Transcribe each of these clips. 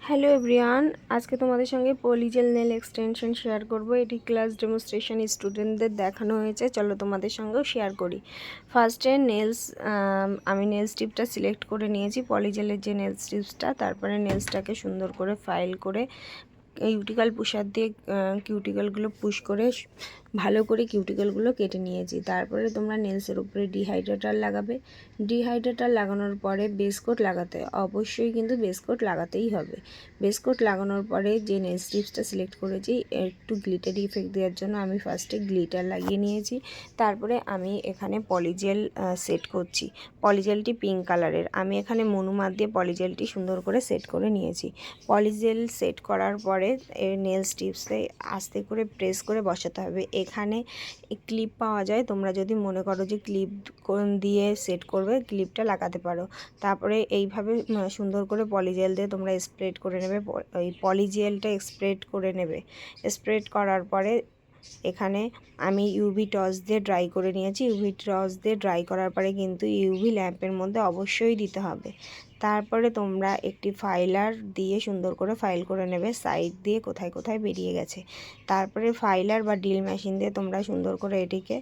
Hello everyone, আজকে তোমাদের সঙ্গে পলিজেল নেল এক্সটেনশন শেয়ার করব। এটি ক্লাস ডেমনস্ট্রেশন স্টুডেন্টদের দেখানো হয়েছে, চলো তোমাদের সঙ্গেও শেয়ার করি। ফার্স্টে আমি নেলস টিপটা সিলেক্ট করে নিয়েছি, পলিজেলের যে নেলস টিপসটা। তারপরে নেলসটাকে সুন্দর করে ফাইল করে কিউটিক্যাল পুশার দিয়ে কিউটিক্যালগুলো পুশ করে ভালো করে কিউটিক্যালগুলো কেটে নিয়েছি। তারপরে তোমরা নেলসের উপরে ডিহাইড্রেটার লাগাবে। ডিহাইড্রেটার লাগানোর পরে বেস কোট লাগাতে অবশ্যই কিন্তু বেস কোট লাগাতেই হবে। বেস কোট লাগানোর পরে যে নেল স্ট্রিপসটা সিলেক্ট করেছি একটু গ্লিটার ইফেক্ট দেওয়ার জন্য আমি ফার্স্টে গ্লিটার লাগিয়ে নিয়েছি। তারপরে আমি এখানে পলিজেল সেট করছি। পলিজেলটি পিঙ্ক কালারের। আমি এখানে মনুমার দিয়ে পলিজেলটি সুন্দর করে সেট করে নিয়েছি। পলিজেল সেট করার পরে নেল স্ট্রিপসে আস্তে করে প্রেস করে বসাতে হবে। এখানে ক্লিপ পাওয়া যায়, তোমরা যদি মনে করো যে ক্লিপ দিয়ে সেট করবে ক্লিপটা লাগাতে পারো। তারপরে এইভাবে সুন্দর করে পলিজেল দিয়ে তোমরা স্প্রেড করে নেবে। ওই পলিজেলটা স্প্রেড করে নেবে। স্প্রেড করার পরে এখানে আমি ইউভি টর্চ দিয়ে ড্রাই করে নিয়েছি। ইউভি টর্চ দিয়ে ড্রাই করার পরে কিন্তু ইউভি ল্যাম্পের মধ্যে অবশ্যই দিতে হবে। তারপরে তোমরা একটি ফাইলার দিয়ে সুন্দর করে ফাইল করে নেবে সাইড দিয়ে কোথায় কোথায় বেরিয়ে গেছে। তারপরে ফাইলার বা ড্রিল মেশিন দিয়ে তোমরা সুন্দর করে এটিকে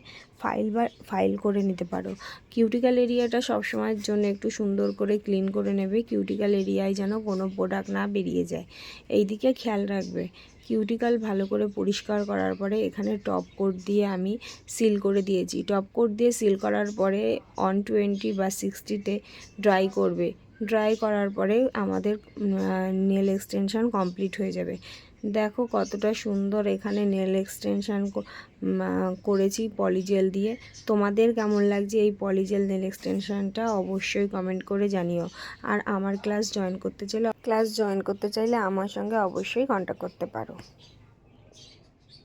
ফাইল করে নিতে পারো। কিউটিক্যাল এরিয়াটা সবসময়ের জন্য একটু সুন্দর করে ক্লিন করে নেবে। কিউটিক্যাল এরিয়ায় যেন কোনো প্রোডাক্ট না বেরিয়ে যায়, এই দিকে খেয়াল রাখবে। কিউটিক্যাল ভালো করে পরিষ্কার করার পরে এখানে টপ কোট দিয়ে আমি সিল করে দিয়েছি। টপ কোট দিয়ে সিল করার পরে 120 বা 60-তে ড্রাই করবে। ড্রাই করার পরে আমাদের নেল এক্সটেনশন কমপ্লিট হয়ে যাবে। দেখো কতটা সুন্দর এখানে নেল এক্সটেনশন করেছি পলিজেল দিয়ে। তোমাদের কেমন লাগছে এই পলিজেল নেল এক্সটেনশনটা অবশ্যই কমেন্ট করে জানিও। আর আমার ক্লাস জয়েন করতে চাইলে আমার সঙ্গে অবশ্যই কন্ট্যাক্ট করতে পারো।